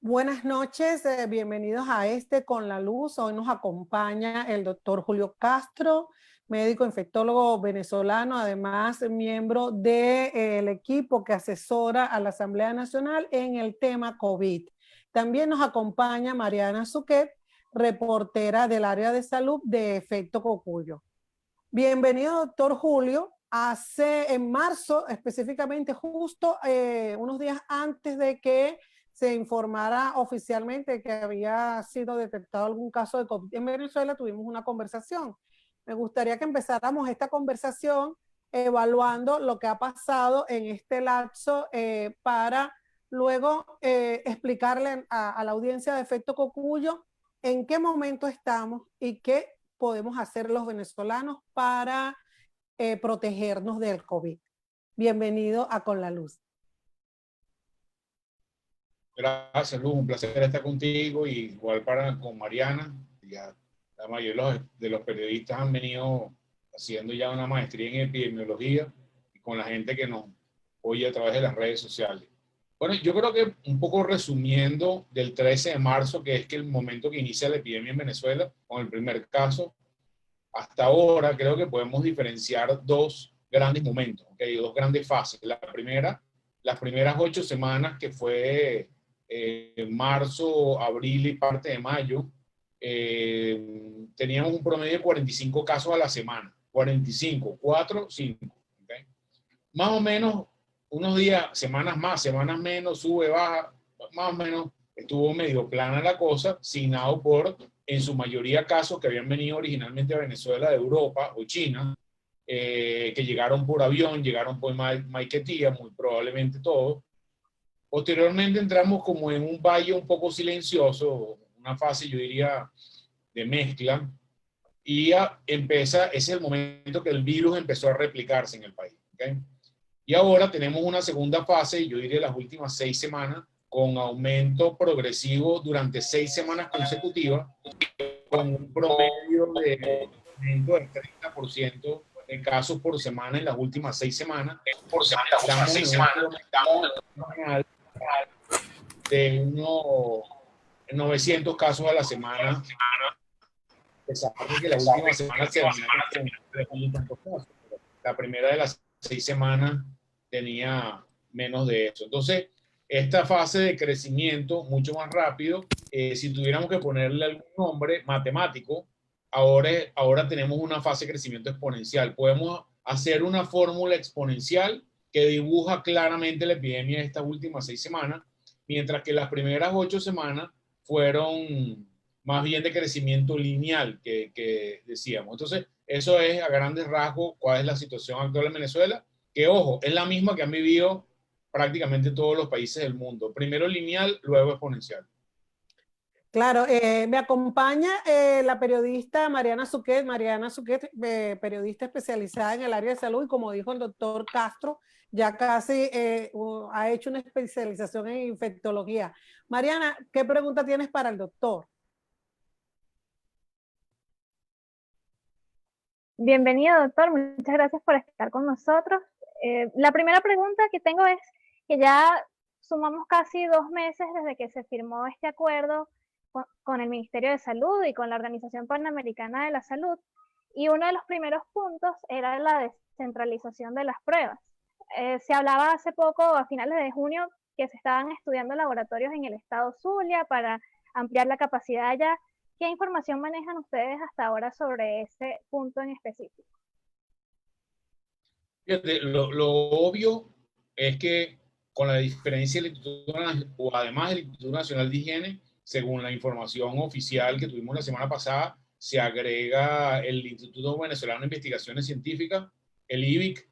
Buenas noches, bienvenidos a Con la Luz. Hoy nos acompaña el doctor Julio Castro, médico infectólogo venezolano, además miembro del equipo que asesora a la Asamblea Nacional en el tema COVID. También nos acompaña Mariana Suquet, reportera del área de salud de Efecto Cocuyo. Bienvenido, doctor Julio. En marzo, específicamente justo unos días antes de que se informara oficialmente que había sido detectado algún caso de COVID en Venezuela, tuvimos una conversación. Me gustaría que empezáramos esta conversación evaluando lo que ha pasado en este lapso para luego explicarle a la audiencia de Efecto Cocuyo en qué momento estamos y qué podemos hacer los venezolanos para protegernos del COVID. Bienvenido a Con la Luz. Gracias, Luz. Un placer estar contigo y igual con Mariana. Ya la mayoría de los periodistas han venido haciendo ya una maestría en epidemiología y con la gente que nos oye a través de las redes sociales. Bueno, yo creo que un poco resumiendo del 13 de marzo, que es el momento que inicia la epidemia en Venezuela, con el primer caso, hasta ahora creo que podemos diferenciar dos grandes momentos, ¿okay? Dos grandes fases. La primera, las primeras 8 semanas, que fue marzo, abril y parte de mayo, teníamos un promedio de 45 casos a la semana. 45, 4, 5. ¿Okay? Más o menos, unos días, semanas más, semanas menos, sube, baja, más o menos estuvo medio plana la cosa, signado por, en su mayoría, casos que habían venido originalmente a Venezuela de Europa o China, que llegaron por avión, llegaron por Maiquetía, muy probablemente todos. Posteriormente entramos como en un valle un poco silencioso, una fase, yo diría, de mezcla, y ese es el momento que el virus empezó a replicarse en el país. ¿Okay? Y ahora tenemos una segunda fase, yo diría las últimas 6 semanas, con aumento progresivo durante 6 semanas consecutivas, con un promedio de aumento del 30% de casos por semana en las últimas 6 semanas. Estamos de unos 900 casos a la semana, a pesar de que la última semana se venía con 3.000 y tantos casos. La primera de las 6 semanas tenía menos de eso. Entonces, esta fase de crecimiento mucho más rápido, si tuviéramos que ponerle algún nombre matemático, ahora tenemos una fase de crecimiento exponencial. Podemos hacer una fórmula exponencial que dibuja claramente la epidemia de estas últimas 6 semanas, mientras que las primeras 8 semanas fueron más bien de crecimiento lineal que decíamos. Entonces, eso es a grandes rasgos cuál es la situación actual en Venezuela, que ojo, es la misma que han vivido prácticamente todos los países del mundo. Primero lineal, luego exponencial. Claro, me acompaña la periodista Mariana Suquet. Mariana Suquet, periodista especializada en el área de salud y como dijo el doctor Castro, ya casi ha hecho una especialización en infectología. Mariana, ¿qué pregunta tienes para el doctor? Bienvenido, doctor. Muchas gracias por estar con nosotros. La primera pregunta que tengo es que ya sumamos casi 2 meses desde que se firmó este acuerdo con el Ministerio de Salud y con la Organización Panamericana de la Salud, y uno de los primeros puntos era la descentralización de las pruebas. Se hablaba hace poco, a finales de junio, que se estaban estudiando laboratorios en el estado Zulia para ampliar la capacidad allá. ¿Qué información manejan ustedes hasta ahora sobre ese punto en específico? Fíjate, lo obvio es que con la diferencia del Instituto, o además del Instituto Nacional de Higiene, según la información oficial que tuvimos la semana pasada, se agrega el Instituto Venezolano de Investigaciones Científicas, el IVIC,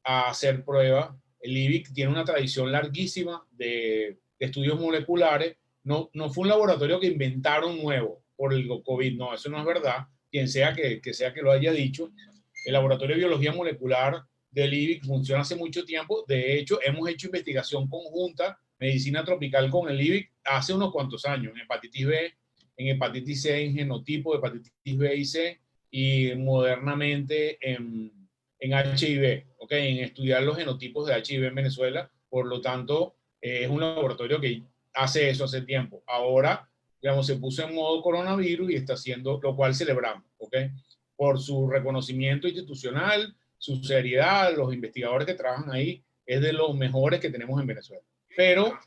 a hacer pruebas. El IVIC tiene una tradición larguísima de estudios moleculares. No fue un laboratorio que inventaron nuevo por el COVID, no, eso no es verdad. Quien sea que lo haya dicho, el Laboratorio de Biología Molecular del IVIC funciona hace mucho tiempo. De hecho, hemos hecho investigación conjunta, medicina tropical con el IVIC hace unos cuantos años, en hepatitis B, en hepatitis C, en genotipo de hepatitis B y C, y modernamente en HIV, ¿okay? En estudiar los genotipos de HIV en Venezuela. Por lo tanto, es un laboratorio que hace eso hace tiempo. Ahora, digamos, se puso en modo coronavirus y está haciendo, lo cual celebramos, ¿ok? Por su reconocimiento institucional, su seriedad, los investigadores que trabajan ahí, es de los mejores que tenemos en Venezuela. Pero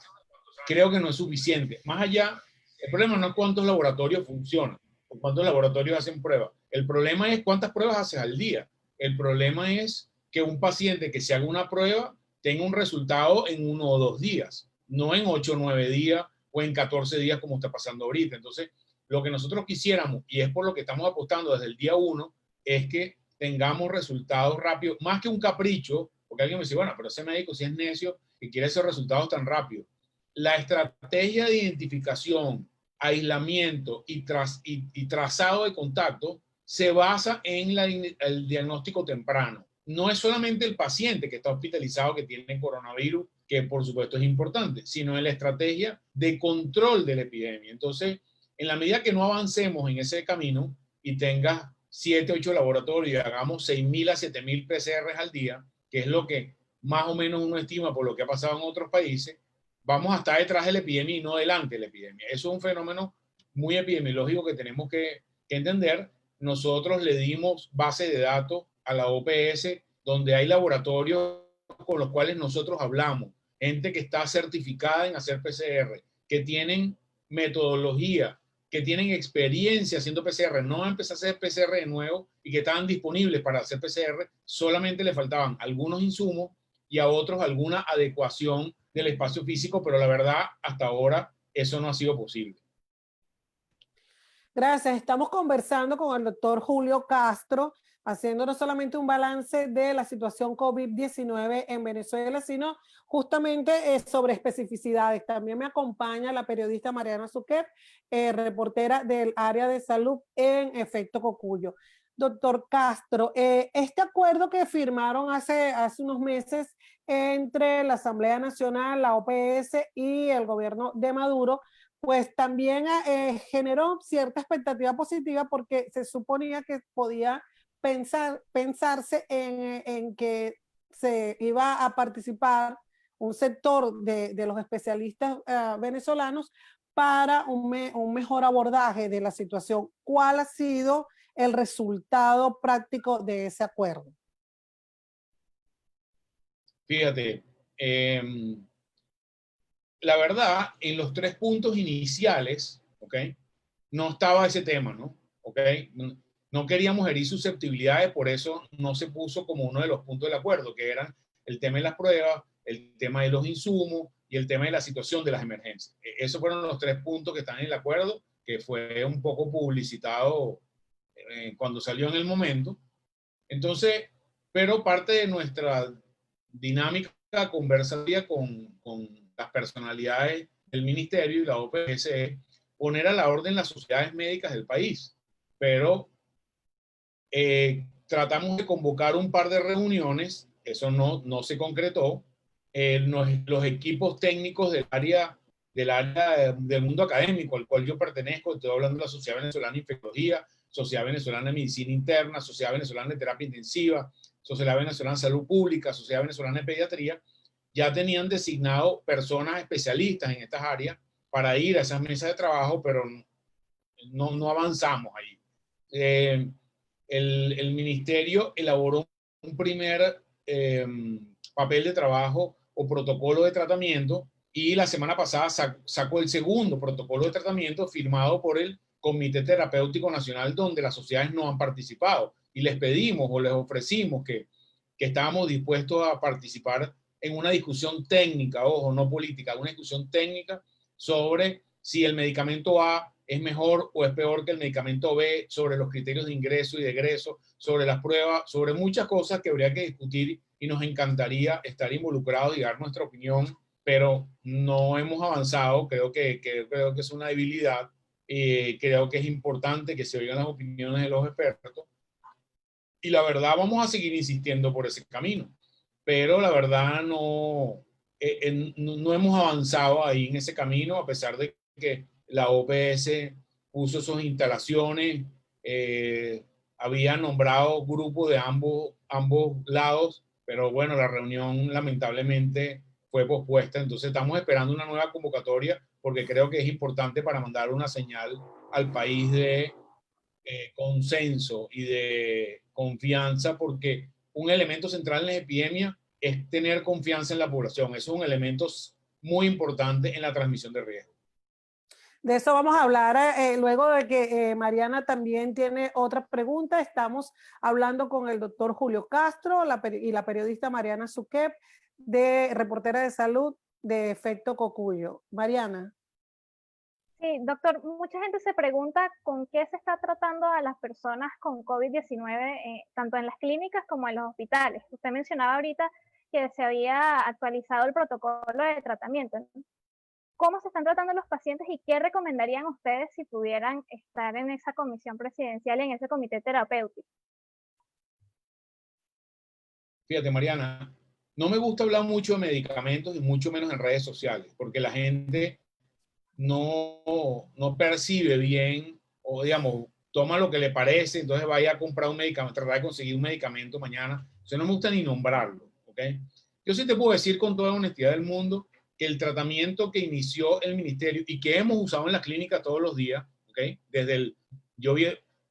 creo que no es suficiente. Más allá, el problema no es cuántos laboratorios funcionan o cuántos laboratorios hacen pruebas. El problema es cuántas pruebas haces al día. El problema es que un paciente que se haga una prueba tenga un resultado en 1 o 2 días, no en 8 o 9 días o en 14 días como está pasando ahorita. Entonces, lo que nosotros quisiéramos, y es por lo que estamos apostando desde el día 1, es que tengamos resultados rápidos, más que un capricho, porque alguien me dice, bueno, pero ese médico si es necio y quiere esos resultados tan rápido. La estrategia de identificación, aislamiento y trazado de contacto se basa en el diagnóstico temprano. No es solamente el paciente que está hospitalizado que tiene coronavirus, que por supuesto es importante, sino en la estrategia de control de la epidemia. Entonces, en la medida que no avancemos en ese camino y tengas 7, 8 laboratorios y hagamos 6.000 a 7.000 PCRs al día, que es lo que más o menos uno estima por lo que ha pasado en otros países, vamos a estar detrás de la epidemia y no delante de la epidemia. Eso es un fenómeno muy epidemiológico que tenemos que entender. Nosotros le dimos base de datos a la OPS, donde hay laboratorios con los cuales nosotros hablamos, gente que está certificada en hacer PCR, que tienen metodología, que tienen experiencia haciendo PCR, no empezar a hacer PCR de nuevo y que estaban disponibles para hacer PCR, solamente le faltaban algunos insumos y a otros alguna adecuación del espacio físico, pero la verdad, hasta ahora, eso no ha sido posible. Gracias. Estamos conversando con el doctor Julio Castro, haciendo no solamente un balance de la situación COVID-19 en Venezuela, sino justamente sobre especificidades. También me acompaña la periodista Mariana Suquet, reportera del área de salud en Efecto Cocuyo. Doctor Castro, este acuerdo que firmaron hace unos meses entre la Asamblea Nacional, la OPS y el gobierno de Maduro, pues también generó cierta expectativa positiva porque se suponía que podía pensarse en que se iba a participar un sector de los especialistas venezolanos para un mejor abordaje de la situación. ¿Cuál ha sido el resultado práctico de ese acuerdo? Fíjate, la verdad, en los 3 puntos iniciales, ¿ok? No estaba ese tema, ¿no? ¿Ok? No queríamos herir susceptibilidades, por eso no se puso como uno de los puntos del acuerdo, que eran el tema de las pruebas, el tema de los insumos y el tema de la situación de las emergencias. Esos fueron los 3 puntos que están en el acuerdo, que fue un poco publicitado cuando salió en el momento. Entonces, pero parte de nuestra dinámica conversativa con las personalidades del ministerio y la OPS es poner a la orden las sociedades médicas del país. Pero tratamos de convocar un par de reuniones, eso no se concretó. Los equipos técnicos del área del mundo académico al cual yo pertenezco, estoy hablando de la Sociedad Venezolana de Infectología, Sociedad Venezolana de Medicina Interna, Sociedad Venezolana de Terapia Intensiva, Sociedad Venezolana de Salud Pública, Sociedad Venezolana de Pediatría, ya tenían designado personas especialistas en estas áreas para ir a esas mesas de trabajo, pero no avanzamos ahí. El ministerio elaboró un primer papel de trabajo o protocolo de tratamiento y la semana pasada sacó el segundo protocolo de tratamiento firmado por el Comité Terapéutico Nacional, donde las sociedades no han participado, y les pedimos o les ofrecimos que estábamos dispuestos a participar en una discusión técnica, ojo, no política, una discusión técnica sobre si el medicamento A es mejor o es peor que el medicamento B, sobre los criterios de ingreso y de egreso, sobre las pruebas, sobre muchas cosas que habría que discutir, y nos encantaría estar involucrados y dar nuestra opinión, pero no hemos avanzado. Creo que es una debilidad. Creo que es importante que se oigan las opiniones de los expertos, y la verdad vamos a seguir insistiendo por ese camino, pero la verdad no hemos avanzado ahí en ese camino, a pesar de que la OPS puso sus instalaciones, había nombrado grupos de ambos lados, pero bueno, la reunión lamentablemente fue pospuesta. Entonces estamos esperando una nueva convocatoria porque creo que es importante para mandar una señal al país de consenso y de confianza, porque un elemento central en la epidemia es tener confianza en la población. Eso es un elemento muy importante en la transmisión de riesgo. De eso vamos a hablar luego de que Mariana también tiene otra pregunta. Estamos hablando con el doctor Julio Castro y la periodista Mariana Suquep, reportera de salud de Efecto Cocuyo. Mariana. Sí, doctor, mucha gente se pregunta con qué se está tratando a las personas con COVID-19, tanto en las clínicas como en los hospitales. Usted mencionaba ahorita que se había actualizado el protocolo de tratamiento. ¿Cómo se están tratando los pacientes y qué recomendarían ustedes si pudieran estar en esa comisión presidencial, en ese comité terapéutico? Fíjate, Mariana, no me gusta hablar mucho de medicamentos y mucho menos en redes sociales, porque la gente no percibe bien, o digamos, toma lo que le parece, entonces vaya a comprar un medicamento, tratar de conseguir un medicamento mañana. O sea, no me gusta ni nombrarlo, ¿ok? Yo sí te puedo decir con toda la honestidad del mundo que el tratamiento que inició el ministerio y que hemos usado en la clínica todos los días, ¿ok?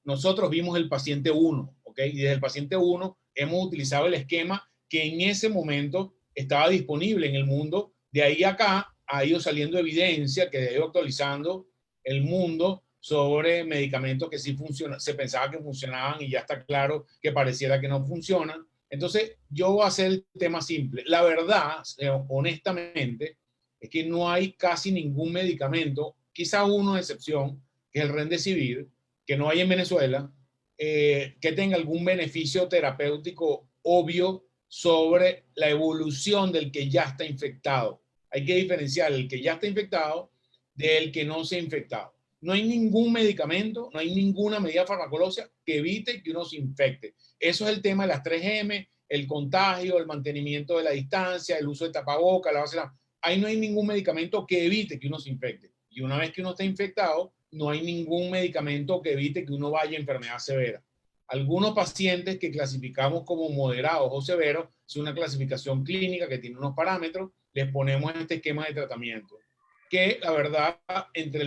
Nosotros vimos el paciente 1, ¿ok? Y desde el paciente 1 hemos utilizado el esquema que en ese momento estaba disponible en el mundo. De ahí acá ha ido saliendo evidencia que ha ido actualizando el mundo sobre medicamentos que sí funcionan, se pensaba que funcionaban y ya está claro que pareciera que no funcionan. Entonces, yo voy a hacer el tema simple. La verdad, honestamente, es que no hay casi ningún medicamento, quizá uno de excepción, que es el Remdesivir, que no hay en Venezuela, que tenga algún beneficio terapéutico obvio sobre la evolución del que ya está infectado. Hay que diferenciar el que ya está infectado del que no se ha infectado. No hay ningún medicamento, no hay ninguna medida farmacológica que evite que uno se infecte. Eso es el tema de las 3M, el contagio, el mantenimiento de la distancia, el uso de tapabocas, la base de la... Ahí no hay ningún medicamento que evite que uno se infecte. Y una vez que uno está infectado, no hay ningún medicamento que evite que uno vaya a enfermedad severa. Algunos pacientes que clasificamos como moderados o severos, es una clasificación clínica que tiene unos parámetros, les ponemos este esquema de tratamiento. Que la verdad, entre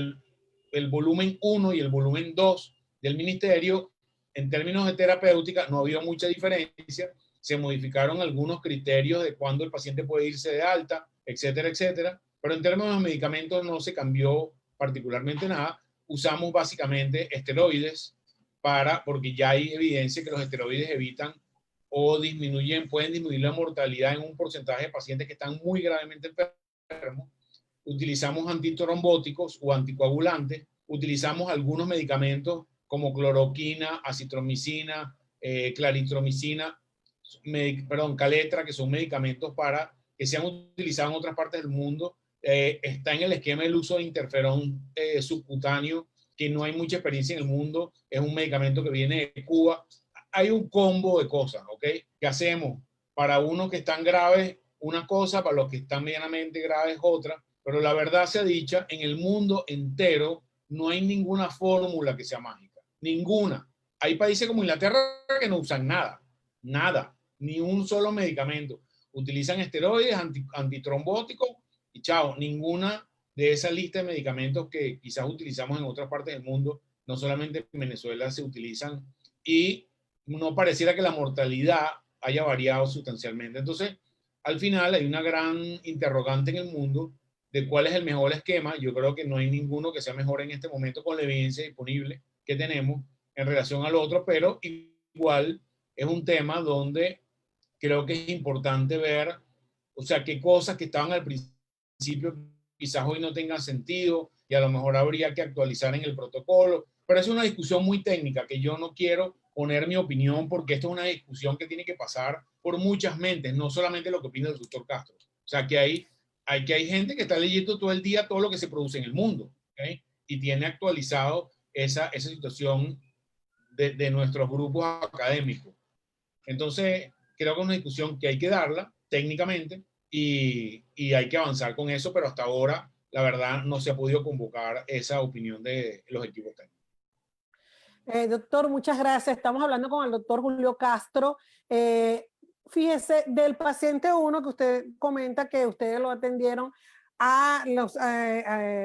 el volumen 1 y el volumen 2 del ministerio, en términos de terapéutica, no ha habido mucha diferencia. Se modificaron algunos criterios de cuándo el paciente puede irse de alta, etcétera, etcétera. Pero en términos de medicamentos no se cambió particularmente nada. Usamos básicamente esteroides porque ya hay evidencia que los esteroides evitan o pueden disminuir la mortalidad en un porcentaje de pacientes que están muy gravemente enfermos. Utilizamos antitrombóticos o anticoagulantes, utilizamos algunos medicamentos como cloroquina, acitromicina, claritromicina, caletra, que son medicamentos que se han utilizado en otras partes del mundo. Está en el esquema el uso de interferón subcutáneo, que no hay mucha experiencia en el mundo, es un medicamento que viene de Cuba. Hay un combo de cosas, ¿ok? ¿Qué hacemos? Para unos que están graves, una cosa, para los que están medianamente graves, otra. Pero la verdad sea dicha, en el mundo entero no hay ninguna fórmula que sea mágica. Ninguna. Hay países como Inglaterra que no usan nada. Nada. Ni un solo medicamento. Utilizan esteroides, antitrombóticos y chao. Ninguna de esa lista de medicamentos que quizás utilizamos en otras partes del mundo, no solamente en Venezuela, se utilizan y no pareciera que la mortalidad haya variado sustancialmente. Entonces, al final hay una gran interrogante en el mundo de cuál es el mejor esquema. Yo creo que no hay ninguno que sea mejor en este momento con la evidencia disponible que tenemos en relación al otro, pero igual es un tema donde creo que es importante ver, o sea, qué cosas que estaban al principio quizás hoy no tengan sentido y a lo mejor habría que actualizar en el protocolo, pero es una discusión muy técnica que yo no quiero poner mi opinión porque esto es una discusión que tiene que pasar por muchas mentes, no solamente lo que opina el doctor Castro. O sea, que hay gente que está leyendo todo el día todo lo que se produce en el mundo, ¿okay? Y tiene actualizado esa situación de nuestros grupos académicos. Entonces, creo que es una discusión que hay que darla técnicamente y hay que avanzar con eso, pero hasta ahora, la verdad, no se ha podido convocar esa opinión de los equipos técnicos. Doctor, muchas gracias. Estamos hablando con el doctor Julio Castro. Fíjese, del paciente 1 que usted comenta que ustedes lo atendieron, a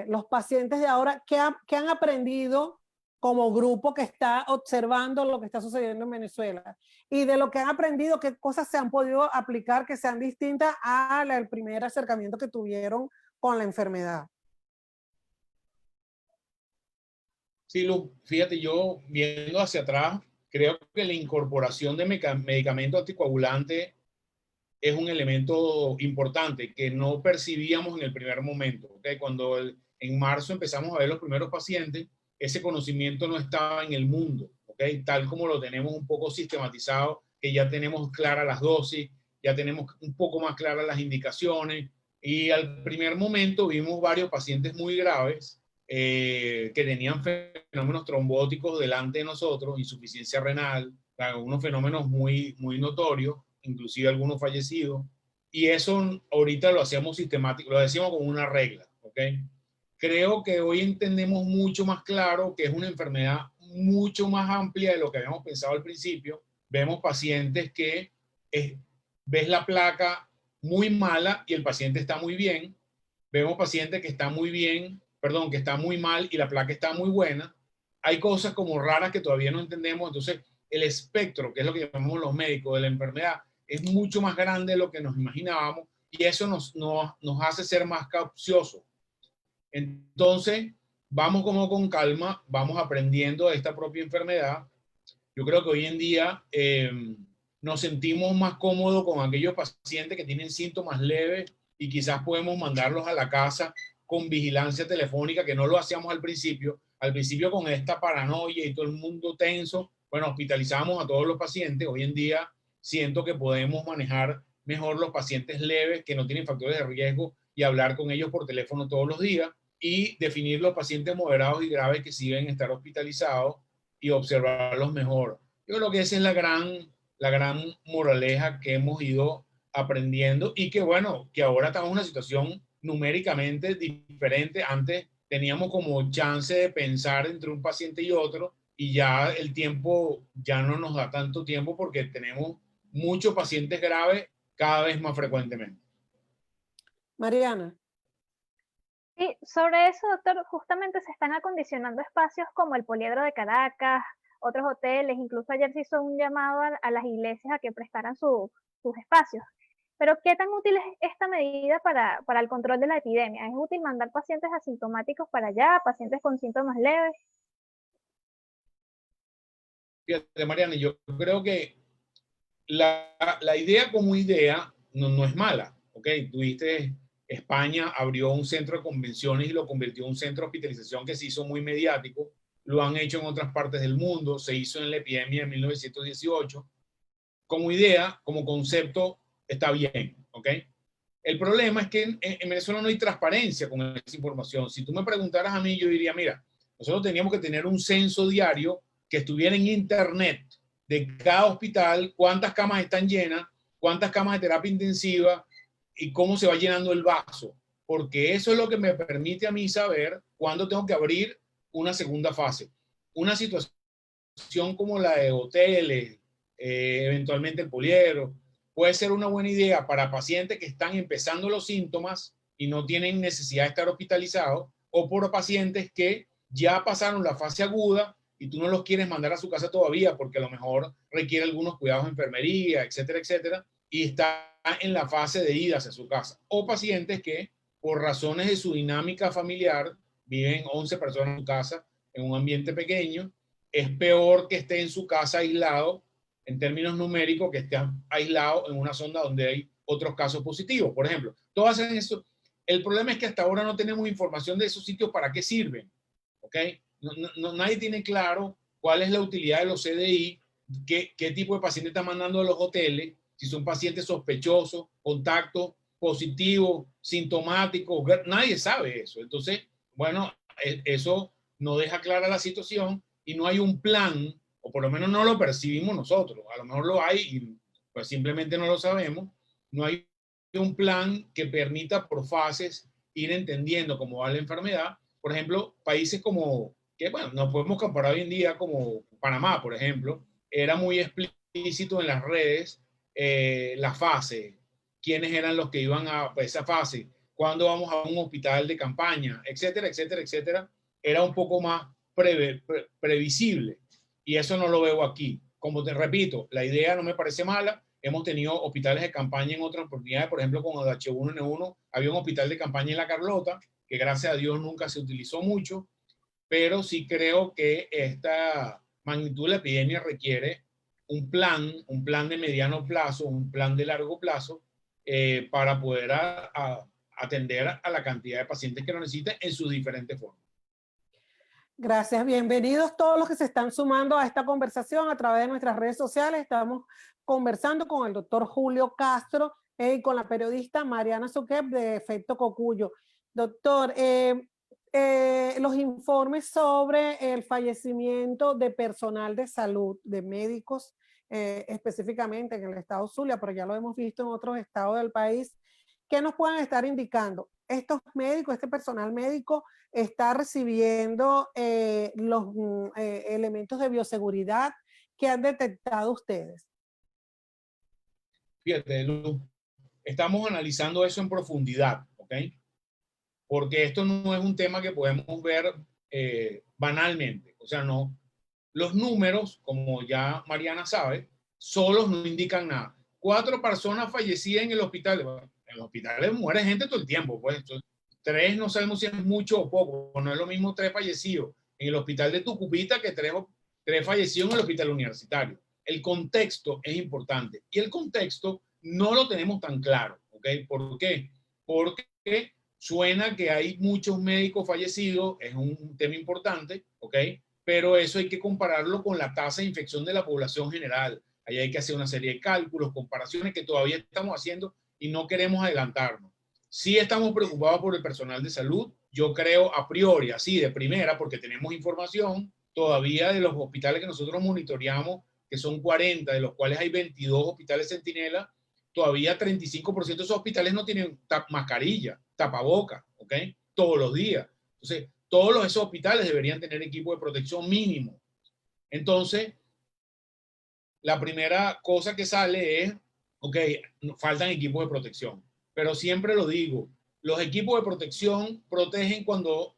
los pacientes de ahora, ¿qué han aprendido como grupo que está observando lo que está sucediendo en Venezuela? Y de lo que han aprendido, ¿qué cosas se han podido aplicar que sean distintas al primer acercamiento que tuvieron con la enfermedad? Sí, Lu, fíjate, yo viendo hacia atrás, creo que la incorporación de medicamentos anticoagulantes es un elemento importante que no percibíamos en el primer momento. ¿Okay? Cuando en marzo empezamos a ver los primeros pacientes, ese conocimiento no estaba en el mundo, ¿okay? Tal como lo tenemos un poco sistematizado, que ya tenemos claras las dosis, ya tenemos un poco más claras las indicaciones, y al primer momento vimos varios pacientes muy graves que tenían fenómenos trombóticos delante de nosotros, insuficiencia renal, unos fenómenos muy, muy notorios, inclusive algunos fallecidos, y eso ahorita lo hacemos sistemático, lo decimos como una regla, ¿ok? Creo que hoy entendemos mucho más claro que es una enfermedad mucho más amplia de lo que habíamos pensado al principio. Vemos pacientes que ves la placa muy mala y el paciente está muy bien. Vemos pacientes que están muy bien, perdón, que está muy mal y la placa está muy buena. Hay cosas como raras que todavía no entendemos. Entonces, el espectro, que es lo que llamamos los médicos de la enfermedad, es mucho más grande de lo que nos imaginábamos y eso nos hace ser más cauciosos. Entonces, vamos como con calma, vamos aprendiendo de esta propia enfermedad. Yo creo que hoy en día nos sentimos más cómodos con aquellos pacientes que tienen síntomas leves y quizás podemos mandarlos a la casa con vigilancia telefónica, que no lo hacíamos al principio. Al principio con esta paranoia y todo el mundo tenso, bueno, hospitalizamos a todos los pacientes. Hoy en día siento que podemos manejar mejor los pacientes leves que no tienen factores de riesgo y hablar con ellos por teléfono todos los días y definir los pacientes moderados y graves que sí deben estar hospitalizados y observarlos mejor. Yo creo que esa es la gran moraleja que hemos ido aprendiendo y que bueno, que ahora estamos en una situación numéricamente diferente. Antes teníamos como chance de pensar entre un paciente y otro y ya el tiempo ya no nos da tanto tiempo porque tenemos muchos pacientes graves cada vez más frecuentemente. Mariana. Y sobre eso, doctor, justamente se están acondicionando espacios como el Poliedro de Caracas, otros hoteles, incluso ayer se hizo un llamado a las iglesias a que prestaran sus espacios. Pero, ¿qué tan útil es esta medida para el control de la epidemia? ¿Es útil mandar pacientes asintomáticos para allá, pacientes con síntomas leves? Fíjate, Mariana, yo creo que la idea como idea no es mala, ¿ok? Tuviste, España abrió un centro de convenciones y lo convirtió en un centro de hospitalización que se hizo muy mediático, lo han hecho en otras partes del mundo, se hizo en la epidemia de 1918. Como idea, como concepto, está bien, ¿ok? El problema es que en Venezuela no hay transparencia con esa información. Si tú me preguntaras a mí, yo diría, mira, nosotros teníamos que tener un censo diario que estuviera en internet de cada hospital, cuántas camas están llenas, cuántas camas de terapia intensiva y cómo se va llenando el vaso, porque eso es lo que me permite a mí saber cuándo tengo que abrir una segunda fase. Una situación como la de hoteles, eventualmente el poliedro, puede ser una buena idea para pacientes que están empezando los síntomas y no tienen necesidad de estar hospitalizados, o por pacientes que ya pasaron la fase aguda y tú no los quieres mandar a su casa todavía porque a lo mejor requiere algunos cuidados de enfermería, etcétera, etcétera, y está en la fase de ida hacia su casa. O pacientes que por razones de su dinámica familiar viven 11 personas en su casa en un ambiente pequeño. Es peor que esté en su casa aislado en términos numéricos, que esté aislado en una zona donde hay otros casos positivos. Por ejemplo, todos hacen eso. El problema es que hasta ahora no tenemos información de esos sitios para qué sirven. ¿Ok? Nadie tiene claro cuál es la utilidad de los CDI, qué tipo de pacientes están mandando a los hoteles, si son pacientes sospechosos, contactos positivos, sintomáticos, nadie sabe eso. Entonces, bueno, eso no deja clara la situación y no hay un plan, o por lo menos no lo percibimos nosotros. A lo mejor lo hay y pues simplemente no lo sabemos. No hay un plan que permita por fases ir entendiendo cómo va la enfermedad. Por ejemplo, países como, que bueno, nos podemos comparar hoy en día como Panamá, por ejemplo, era muy explícito en las redes la fase, quiénes eran los que iban a esa fase, cuándo vamos a un hospital de campaña, etcétera, etcétera, etcétera, era un poco más previsible. Y eso no lo veo aquí. Como te repito, la idea no me parece mala. Hemos tenido hospitales de campaña en otras oportunidades, por ejemplo, con el H1N1, había un hospital de campaña en La Carlota, que gracias a Dios nunca se utilizó mucho, pero sí creo que esta magnitud de la epidemia requiere un plan de mediano plazo, un plan de largo plazo, para poder atender a la cantidad de pacientes que lo necesiten en sus diferentes formas. Gracias, bienvenidos todos los que se están sumando a esta conversación a través de nuestras redes sociales. Estamos conversando con el doctor Julio Castro y con la periodista Mariana Suqueb de Efecto Cocuyo. Doctor, los informes sobre el fallecimiento de personal de salud, de médicos, específicamente en el estado Zulia, pero ya lo hemos visto en otros estados del país, ¿qué nos pueden estar indicando? Estos médicos, este personal médico está recibiendo los elementos de bioseguridad que han detectado ustedes. Fíjate, Lu, estamos analizando eso en profundidad, ¿ok? Porque esto no es un tema que podemos ver banalmente. O sea, no. Los números, como ya Mariana sabe, solos no indican nada. 4 personas fallecidas en el hospital. Bueno, en los hospitales muere gente todo el tiempo, pues. Entonces, 3 no sabemos si es mucho o poco. No es lo mismo 3 fallecidos en el hospital de Tucupita que 3 fallecidos en el hospital universitario. El contexto es importante. Y el contexto no lo tenemos tan claro, ¿ok? ¿Por qué? Porque suena que hay muchos médicos fallecidos, es un tema importante, ¿ok? Pero eso hay que compararlo con la tasa de infección de la población general. Ahí hay que hacer una serie de cálculos, comparaciones que todavía estamos haciendo y no queremos adelantarnos. Sí estamos preocupados por el personal de salud. Yo creo a priori, así de primera, porque tenemos información todavía de los hospitales que nosotros monitoreamos, que son 40, de los cuales hay 22 hospitales Centinela, todavía 35% de esos hospitales no tienen mascarilla, tapaboca, ¿ok? Todos los días. Entonces, todos esos hospitales deberían tener equipo de protección mínimo. Entonces, la primera cosa que sale es, ok, faltan equipos de protección. Pero siempre lo digo, los equipos de protección protegen cuando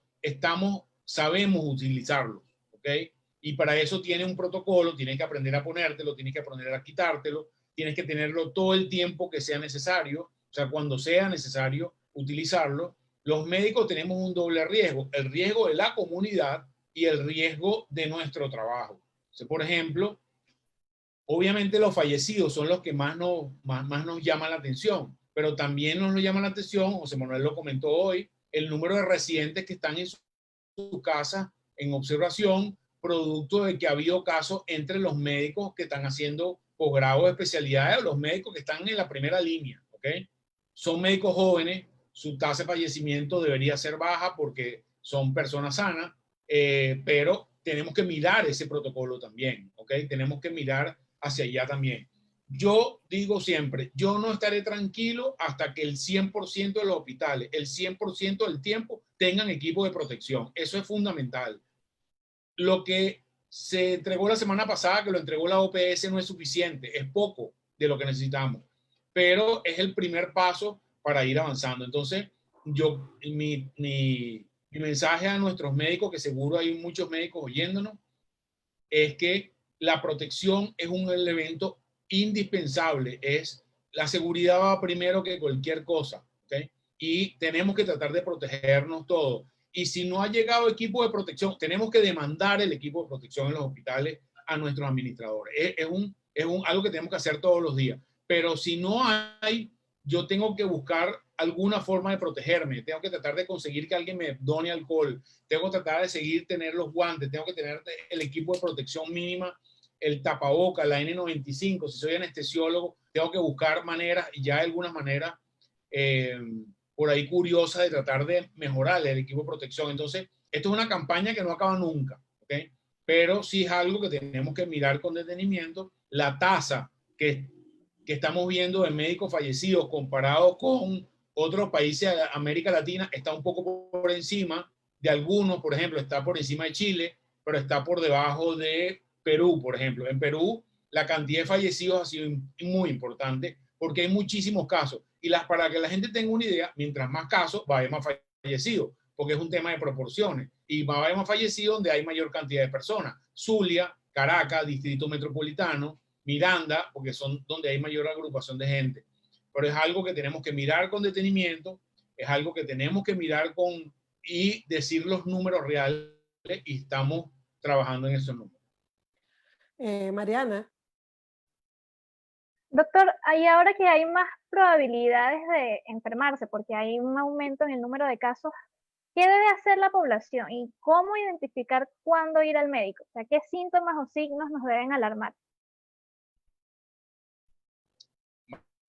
sabemos utilizarlos, ¿ok? Y para eso tiene un protocolo, tienes que aprender a ponértelo, tienes que aprender a quitártelo, tienes que tenerlo todo el tiempo que sea necesario, o sea, cuando sea necesario utilizarlo. Los médicos tenemos un doble riesgo, el riesgo de la comunidad y el riesgo de nuestro trabajo. O sea, por ejemplo, obviamente los fallecidos son los que más nos llaman la atención, pero también nos lo llama la atención, José Manuel lo comentó hoy, el número de residentes que están en su casa en observación, producto de que ha habido casos entre los médicos que están haciendo posgrado de especialidades o los médicos que están en la primera línea, ¿ok? Son médicos jóvenes, su tasa de fallecimiento debería ser baja porque son personas sanas, pero tenemos que mirar ese protocolo también, ¿ok? Tenemos que mirar hacia allá también. Yo digo siempre, yo no estaré tranquilo hasta que el 100% de los hospitales, el 100% del tiempo tengan equipo de protección. Eso es fundamental. Lo que se entregó la semana pasada, que lo entregó la OPS, no es suficiente, es poco de lo que necesitamos, pero es el primer paso para ir avanzando. Entonces, mi mensaje a nuestros médicos, que seguro hay muchos médicos oyéndonos, es que la protección es un elemento indispensable. La seguridad va primero que cualquier cosa, ¿okay? Y tenemos que tratar de protegernos todos. Y si no ha llegado equipo de protección, tenemos que demandar el equipo de protección en los hospitales a nuestros administradores. Es algo que tenemos que hacer todos los días. Pero si no hay, yo tengo que buscar alguna forma de protegerme. Tengo que tratar de conseguir que alguien me done alcohol. Tengo que tratar de tener los guantes. Tengo que tener el equipo de protección mínima, el tapaboca, la N95. Si soy anestesiólogo, tengo que buscar maneras, y ya algunas maneras por ahí curiosas de tratar de mejorar el equipo de protección. Entonces, esto es una campaña que no acaba nunca, ¿ok? Pero sí es algo que tenemos que mirar con detenimiento. La tasa que estamos viendo de médicos fallecidos comparado con otros países de América Latina está un poco por encima de algunos. Por ejemplo, está por encima de Chile, pero está por debajo de Perú, por ejemplo. En Perú, la cantidad de fallecidos ha sido muy importante porque hay muchísimos casos. Y para que la gente tenga una idea, mientras más casos, va a haber más fallecidos, porque es un tema de proporciones. Y va a haber más fallecidos donde hay mayor cantidad de personas. Zulia, Caracas, Distrito Metropolitano, Miranda, porque son donde hay mayor agrupación de gente. Pero es algo que tenemos que mirar con detenimiento, es algo que tenemos que mirar y decir los números reales, y estamos trabajando en esos números. Mariana. Doctor, ¿hay ahora que hay más probabilidades de enfermarse porque hay un aumento en el número de casos? ¿Qué debe hacer la población y cómo identificar cuándo ir al médico? O sea, ¿qué síntomas o signos nos deben alarmar?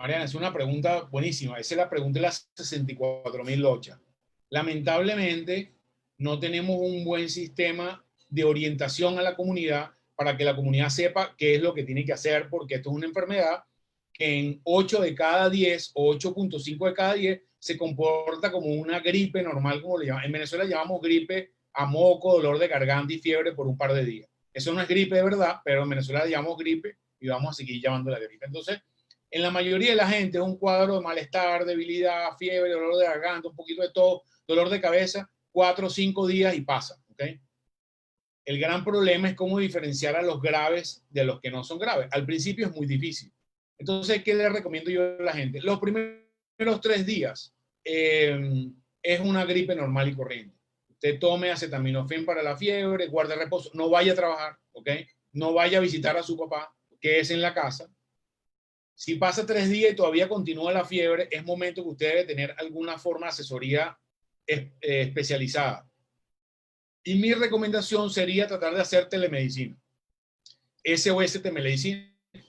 Mariana, es una pregunta buenísima. Esa es la pregunta de las 64.000 lochas. Lamentablemente, no tenemos un buen sistema de orientación a la comunidad para que la comunidad sepa qué es lo que tiene que hacer, porque esto es una enfermedad que en 8 de cada 10 o 8.5 de cada 10 se comporta como una gripe normal, como le llaman. En Venezuela llamamos gripe a moco, dolor de garganta y fiebre por un par de días. Eso no es gripe de verdad, pero en Venezuela le llamamos gripe y vamos a seguir llamándola gripe. Entonces, en la mayoría de la gente es un cuadro de malestar, debilidad, fiebre, dolor de garganta, un poquito de todo, dolor de cabeza, 4 o 5 días y pasa. ¿Okay? El gran problema es cómo diferenciar a los graves de los que no son graves. Al principio es muy difícil. Entonces, ¿qué le recomiendo yo a la gente? Los primeros 3 días es una gripe normal y corriente. Usted tome acetaminofén para la fiebre, guarde reposo, no vaya a trabajar, ¿ok? No vaya a visitar a su papá, que es en la casa. Si pasa 3 días y todavía continúa la fiebre, es momento que usted debe tener alguna forma de asesoría especializada. Y mi recomendación sería tratar de hacer telemedicina. SOS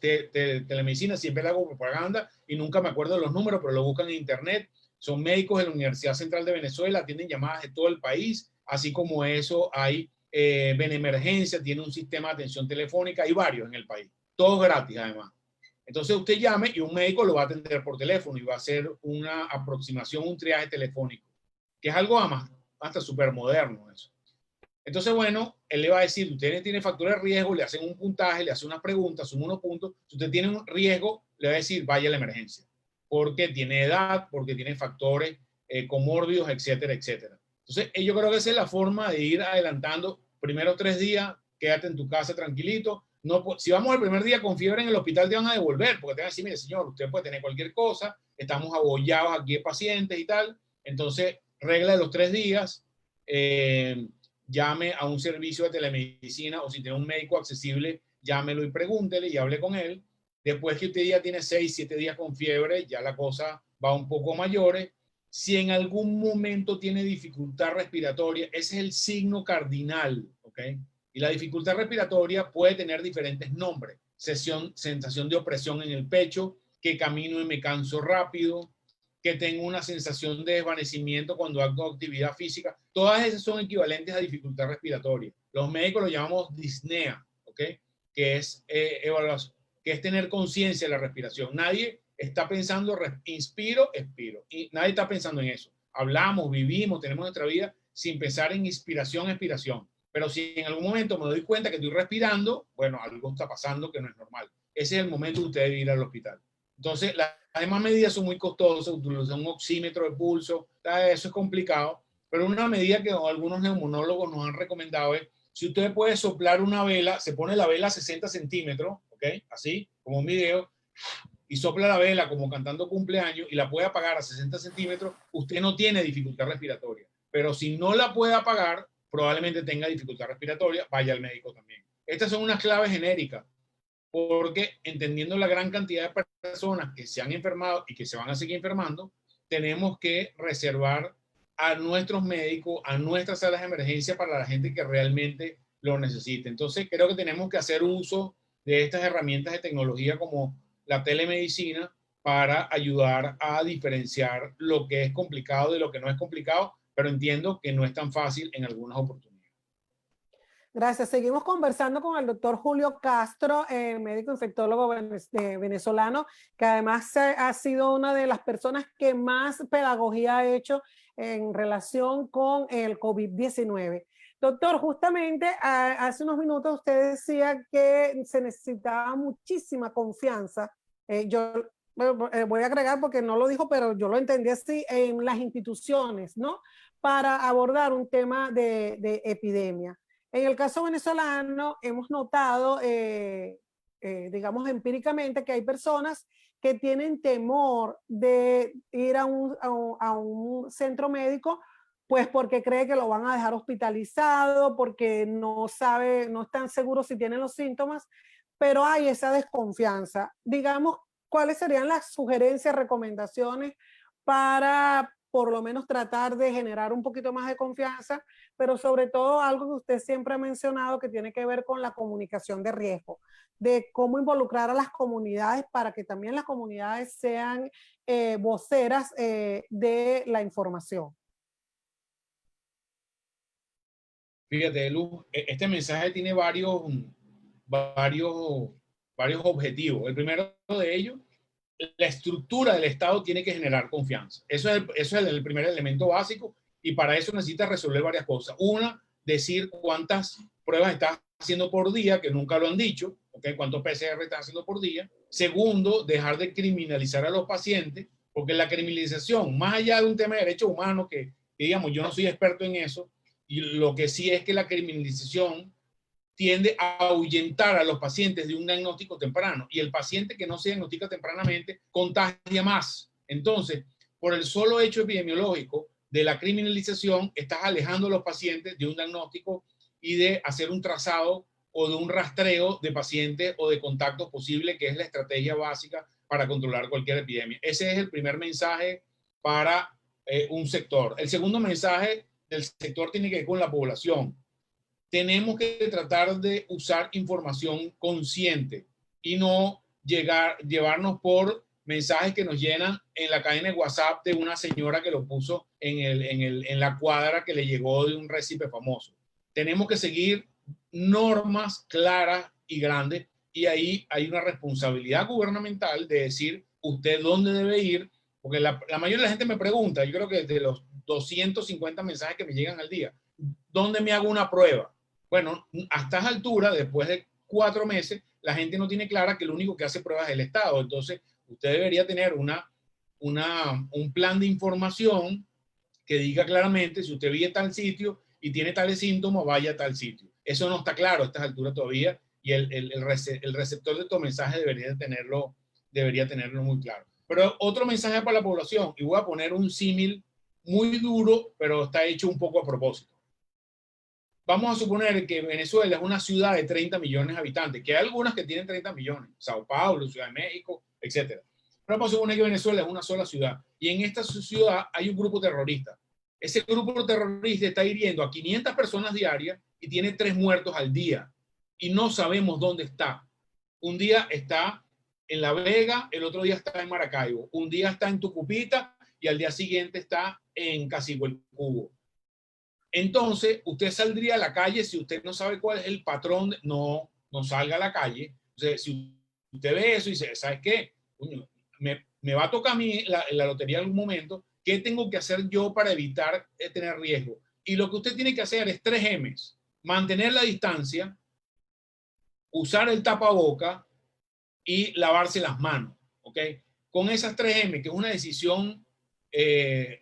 telemedicina, siempre le hago propaganda y nunca me acuerdo de los números, pero lo buscan en internet. Son médicos de la Universidad Central de Venezuela, atienden llamadas de todo el país, así como eso hay Benemergencia, tiene un sistema de atención telefónica, hay varios en el país, todos gratis además. Entonces usted llame y un médico lo va a atender por teléfono y va a hacer una aproximación, un triaje telefónico, que es algo hasta súper moderno eso. Entonces, bueno, él le va a decir, usted tiene factor de riesgo, le hacen un puntaje, le hacen unas preguntas, suman unos puntos. Si usted tiene un riesgo, le va a decir, vaya a la emergencia, porque tiene edad, porque tiene factores comórbidos, etcétera, etcétera. Entonces, yo creo que esa es la forma de ir adelantando. Primero 3 días, quédate en tu casa tranquilito. No, si vamos al primer día con fiebre en el hospital, te van a devolver, porque te van a decir, mire, señor, usted puede tener cualquier cosa, estamos abollados aquí de pacientes y tal. Entonces, regla de los 3 días, llame a un servicio de telemedicina o si tiene un médico accesible, llámelo y pregúntele y hable con él. Después que usted ya tiene 6, 7 días con fiebre, ya la cosa va un poco mayores. Si en algún momento tiene dificultad respiratoria, ese es el signo cardinal, ¿ok? Y la dificultad respiratoria puede tener diferentes nombres. Sensación de opresión en el pecho, que camino y me canso rápido, que tengo una sensación de desvanecimiento cuando hago actividad física. Todas esas son equivalentes a dificultad respiratoria. Los médicos lo llamamos disnea, ¿ok? Que es evaluación, que es tener conciencia de la respiración. Nadie está pensando inspiro, expiro. Y nadie está pensando en eso. Hablamos, vivimos, tenemos nuestra vida sin pensar en inspiración, expiración. Pero si en algún momento me doy cuenta que estoy respirando, bueno, algo está pasando que no es normal. Ese es el momento que usted debe ir al hospital. Entonces, las demás medidas son muy costosas, utilizar un oxímetro de pulso, eso es complicado, pero una medida que algunos neumonólogos nos han recomendado es, si usted puede soplar una vela, se pone la vela a 60 centímetros, ¿ok? Así, como un video, y sopla la vela como cantando cumpleaños y la puede apagar a 60 centímetros, usted no tiene dificultad respiratoria. Pero si no la puede apagar, probablemente tenga dificultad respiratoria, vaya al médico también. Estas son unas claves genéricas, porque entendiendo la gran cantidad de personas que se han enfermado y que se van a seguir enfermando, tenemos que reservar a nuestros médicos, a nuestras salas de emergencia para la gente que realmente lo necesite. Entonces, creo que tenemos que hacer uso de estas herramientas de tecnología como la telemedicina para ayudar a diferenciar lo que es complicado de lo que no es complicado, pero entiendo que no es tan fácil en algunas oportunidades. Gracias. Seguimos conversando con el doctor Julio Castro, médico infectólogo venezolano, que además ha sido una de las personas que más pedagogía ha hecho en relación con el COVID-19. Doctor, justamente hace unos minutos usted decía que se necesitaba muchísima confianza. Yo voy a agregar porque no lo dijo, pero yo lo entendí así, en las instituciones, ¿no? Para abordar un tema de epidemia. En el caso venezolano hemos notado, digamos empíricamente, que hay personas que tienen temor de ir a un centro médico, pues porque cree que lo van a dejar hospitalizado, porque no sabe, no están seguros si tienen los síntomas, pero hay esa desconfianza. Digamos, ¿cuáles serían las sugerencias, recomendaciones para por lo menos tratar de generar un poquito más de confianza, pero sobre todo algo que usted siempre ha mencionado que tiene que ver con la comunicación de riesgo, de cómo involucrar a las comunidades para que también las comunidades sean voceras de la información? Fíjate, Luz, este mensaje tiene varios, varios objetivos. El primero de ellos, la estructura del Estado tiene que generar confianza. Eso es el primer elemento básico y para eso necesita resolver varias cosas. Una, decir cuántas pruebas estás haciendo por día, que nunca lo han dicho, ¿okay? Cuántos PCR estás haciendo por día. Segundo, dejar de criminalizar a los pacientes, porque la criminalización, más allá de un tema de derechos humanos, que digamos, yo no soy experto en eso, y lo que sí es que la criminalización tiende a ahuyentar a los pacientes de un diagnóstico temprano y el paciente que no se diagnostica tempranamente contagia más. Entonces, por el solo hecho epidemiológico de la criminalización, estás alejando a los pacientes de un diagnóstico y de hacer un trazado o de un rastreo de pacientes o de contactos posibles, que es la estrategia básica para controlar cualquier epidemia. Ese es el primer mensaje para un sector. El segundo mensaje del sector tiene que ver con la población. Tenemos que tratar de usar información consciente y no llevarnos por mensajes que nos llenan en la cadena de WhatsApp de una señora que lo puso en la cuadra que le llegó de un récipe famoso. Tenemos que seguir normas claras y grandes y ahí hay una responsabilidad gubernamental de decir usted dónde debe ir, porque la mayoría de la gente me pregunta, yo creo que de los 250 mensajes que me llegan al día, ¿dónde me hago una prueba? Bueno, a estas alturas, después de 4 meses, la gente no tiene clara que lo único que hace pruebas es el Estado. Entonces, usted debería tener un plan de información que diga claramente, si usted vive tal sitio y tiene tales síntomas, vaya a tal sitio. Eso no está claro a estas alturas todavía y el receptor de estos mensajes debería tenerlo muy claro. Pero otro mensaje para la población, y voy a poner un símil muy duro, pero está hecho un poco a propósito. Vamos a suponer que Venezuela es una ciudad de 30 millones de habitantes, que hay algunas que tienen 30 millones, Sao Paulo, Ciudad de México, etc. Pero vamos a suponer que Venezuela es una sola ciudad y en esta ciudad hay un grupo terrorista. Ese grupo terrorista está hiriendo a 500 personas diarias y tiene 3 muertos al día y no sabemos dónde está. Un día está en La Vega, el otro día está en Maracaibo, un día está en Tucupita y al día siguiente está en Casihuelcubo. Entonces, usted saldría a la calle si usted no sabe cuál es el patrón, no salga a la calle. O sea, si usted ve eso y dice, ¿sabes qué? Me va a tocar a mí la lotería en algún momento, ¿qué tengo que hacer yo para evitar tener riesgo? Y lo que usted tiene que hacer es 3 M's. Mantener la distancia, usar el tapaboca y lavarse las manos. ¿Ok? Con esas 3 M, que es una decisión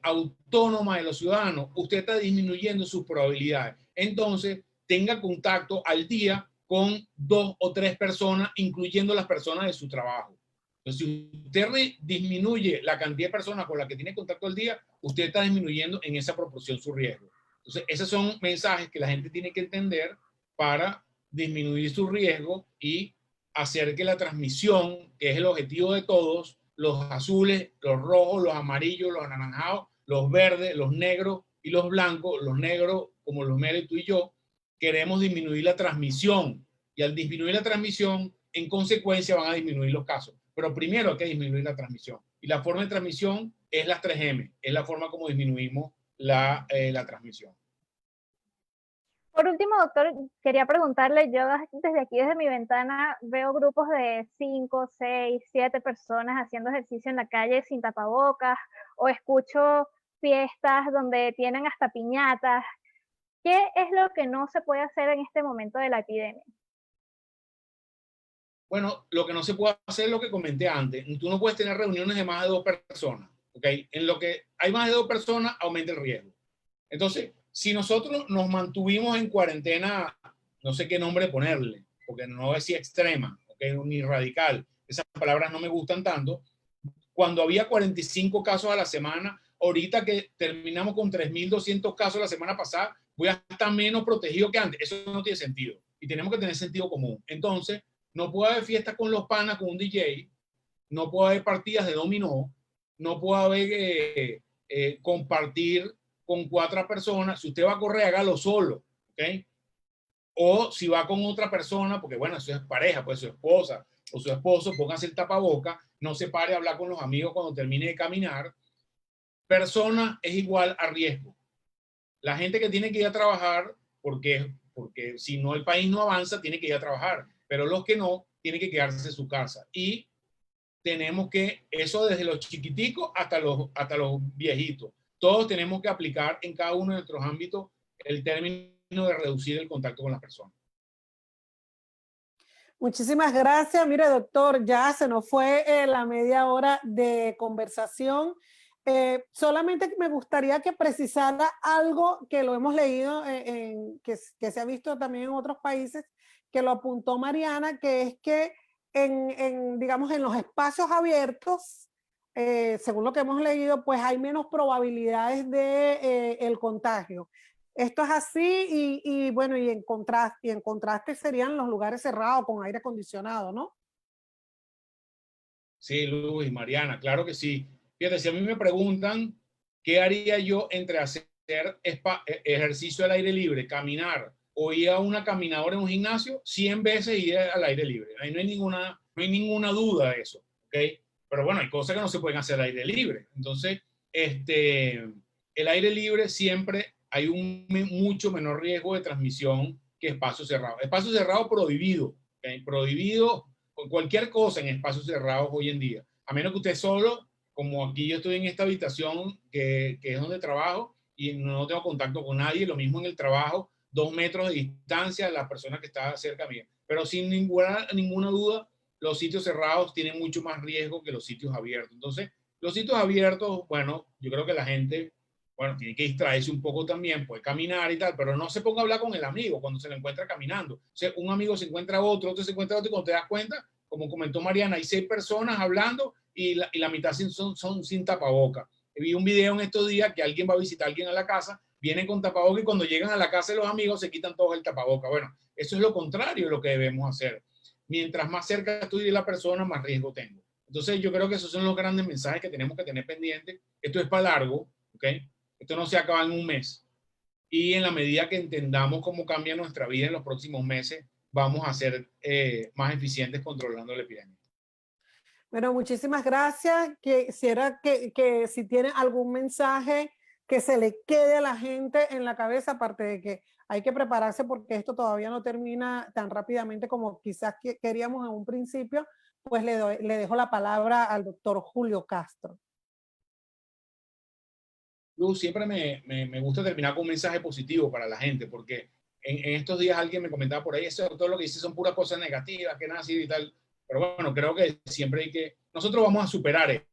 autónoma de los ciudadanos, usted está disminuyendo sus probabilidades. Entonces, tenga contacto al día con 2 o 3 personas, incluyendo las personas de su trabajo. Entonces, si usted disminuye la cantidad de personas con las que tiene contacto al día, usted está disminuyendo en esa proporción su riesgo. Entonces, esos son mensajes que la gente tiene que entender para disminuir su riesgo y hacer que la transmisión, que es el objetivo de todos, los azules, los rojos, los amarillos, los anaranjados, los verdes, los negros y los blancos, los negros como los Mary, tú y yo, queremos disminuir la transmisión y al disminuir la transmisión, en consecuencia van a disminuir los casos. Pero primero hay que disminuir la transmisión. Y la forma de transmisión es las 3 M, es la forma como disminuimos la transmisión. Por último, doctor, quería preguntarle, yo desde aquí, desde mi ventana, veo grupos de 5, 6, 7 personas haciendo ejercicio en la calle sin tapabocas, o escucho fiestas donde tienen hasta piñatas. ¿Qué es lo que no se puede hacer en este momento de la epidemia? Bueno, lo que no se puede hacer es lo que comenté antes. Tú no puedes tener reuniones de más de 2 personas. ¿Ok? En lo que hay más de 2 personas, aumenta el riesgo. Entonces, si nosotros nos mantuvimos en cuarentena, no sé qué nombre ponerle, porque no decía extrema, ¿okay? Ni radical, esas palabras no me gustan tanto. Cuando había 45 casos a la semana, ahorita que terminamos con 3.200 casos la semana pasada, voy a estar menos protegido que antes. Eso no tiene sentido. Y tenemos que tener sentido común. Entonces, no puede haber fiestas con los panas, con un DJ, no puede haber partidas de dominó, no puede haber compartir con 4 personas. Si usted va a correr, hágalo solo, ¿ok? O si va con otra persona, porque bueno, eso es pareja, pues su esposa o su esposo, póngase el tapaboca, no se pare a hablar con los amigos cuando termine de caminar. Persona es igual a riesgo. La gente que tiene que ir a trabajar, porque si no el país no avanza, tiene que ir a trabajar, pero los que no, tienen que quedarse en su casa. Y tenemos que, eso desde los chiquiticos hasta los viejitos, todos tenemos que aplicar en cada uno de nuestros ámbitos el término de reducir el contacto con las personas. Muchísimas gracias. Mire, doctor, ya se nos fue la media hora de conversación. Solamente me gustaría que precisara algo que lo hemos leído, que se ha visto también en otros países, que lo apuntó Mariana, que es que digamos, en los espacios abiertos, según lo que hemos leído, pues hay menos probabilidades de el contagio. Esto es así bueno, y en contraste serían los lugares cerrados con aire acondicionado, ¿no? Sí, Luis, Mariana, claro que sí. Fíjate, si a mí me preguntan qué haría yo entre hacer ejercicio al aire libre, caminar o ir a una caminadora en un gimnasio, 100 veces ir al aire libre. Ahí no hay ninguna duda de eso, ¿ok? Pero bueno, hay cosas que no se pueden hacer al aire libre. Entonces, el aire libre siempre hay un mucho menor riesgo de transmisión que espacio cerrado. Espacio cerrado prohibido, ¿okay? Prohibido con cualquier cosa en espacios cerrados hoy en día. A menos que usted solo, como aquí yo estoy en esta habitación que es donde trabajo y no tengo contacto con nadie, lo mismo en el trabajo, 2 metros de distancia de la persona que está cerca mía. Pero sin ninguna duda, los sitios cerrados tienen mucho más riesgo que los sitios abiertos. Entonces, los sitios abiertos, bueno, yo creo que la gente, bueno, tiene que distraerse un poco también, puede caminar y tal, pero no se ponga a hablar con el amigo cuando se lo encuentra caminando. O sea, un amigo se encuentra otro se encuentra otro, y cuando te das cuenta, como comentó Mariana, hay 6 personas hablando y la mitad son sin tapaboca. Vi un video en estos días que alguien va a visitar a alguien a la casa, vienen con tapaboca y cuando llegan a la casa de los amigos se quitan todos el tapaboca. Bueno, eso es lo contrario de lo que debemos hacer. Mientras más cerca estoy de la persona, más riesgo tengo. Entonces yo creo que esos son los grandes mensajes que tenemos que tener pendientes. Esto es para largo, ¿ok? Esto no se acaba en un mes. Y en la medida que entendamos cómo cambia nuestra vida en los próximos meses, vamos a ser más eficientes controlando la epidemia. Bueno, muchísimas gracias. Quisiera que si tiene algún mensaje que se le quede a la gente en la cabeza, aparte de que hay que prepararse porque esto todavía no termina tan rápidamente como quizás queríamos en un principio, pues le dejo la palabra al doctor Julio Castro. Luz, siempre me gusta terminar con un mensaje positivo para la gente, porque en estos días alguien me comentaba por ahí, eso, todo lo que dice son puras cosas negativas, que nada así y tal. Pero bueno, creo que siempre hay que, nosotros vamos a superar esto,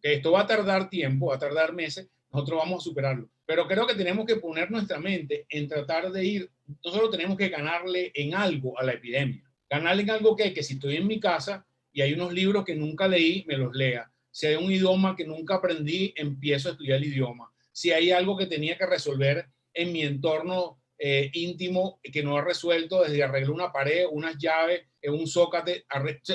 que esto va a tardar tiempo, va a tardar meses, nosotros vamos a superarlo. Pero creo que tenemos que poner nuestra mente en tratar de ir, nosotros tenemos que ganarle en algo a la epidemia. Ganarle en algo que si estoy en mi casa y hay unos libros que nunca leí, me los lea. Si hay un idioma que nunca aprendí, empiezo a estudiar el idioma. Si hay algo que tenía que resolver en mi entorno íntimo que no he resuelto, desde arreglar una pared, unas llaves, un zócate,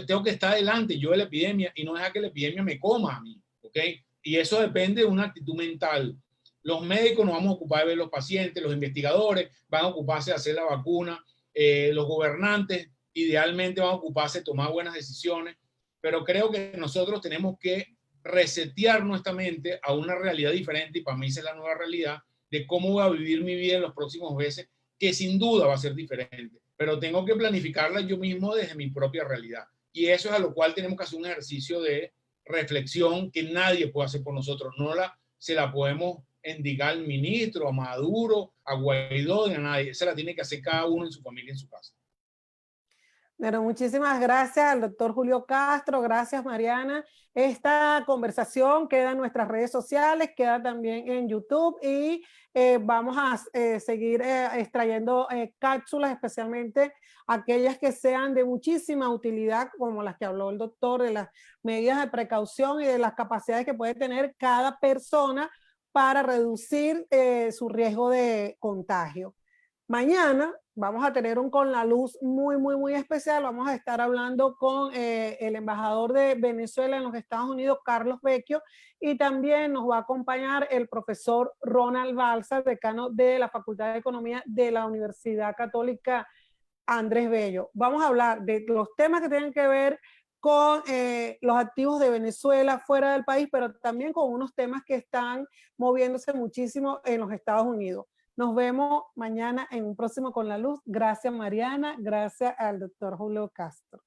tengo que estar delante yo de la epidemia y no dejar que la epidemia me coma a mí, ¿ok? Y eso depende de una actitud mental. Los médicos nos vamos a ocupar de ver los pacientes, los investigadores van a ocuparse de hacer la vacuna, los gobernantes idealmente van a ocuparse de tomar buenas decisiones, pero creo que nosotros tenemos que resetear nuestra mente a una realidad diferente y para mí esa es la nueva realidad de cómo voy a vivir mi vida en los próximos meses, que sin duda va a ser diferente, pero tengo que planificarla yo mismo desde mi propia realidad. Y eso es a lo cual tenemos que hacer un ejercicio de reflexión que nadie puede hacer por nosotros. Se la podemos endilgar al ministro, a Maduro, a Guaidó, ni a nadie. Esa la tiene que hacer cada uno en su familia, en su casa. Bueno, muchísimas gracias al doctor Julio Castro, gracias Mariana. Esta conversación queda en nuestras redes sociales, queda también en YouTube y vamos a seguir extrayendo cápsulas, especialmente aquellas que sean de muchísima utilidad, como las que habló el doctor, de las medidas de precaución y de las capacidades que puede tener cada persona para reducir su riesgo de contagio. Mañana vamos a tener un Con la Luz muy especial. Vamos a estar hablando con el embajador de Venezuela en los Estados Unidos, Carlos Vecchio, y también nos va a acompañar el profesor Ronald Balsa, decano de la Facultad de Economía de la Universidad Católica Andrés Bello. Vamos a hablar de los temas que tienen que ver con los activos de Venezuela fuera del país, pero también con unos temas que están moviéndose muchísimo en los Estados Unidos. Nos vemos mañana en un próximo Con la Luz. Gracias, Mariana. Gracias al doctor Julio Castro.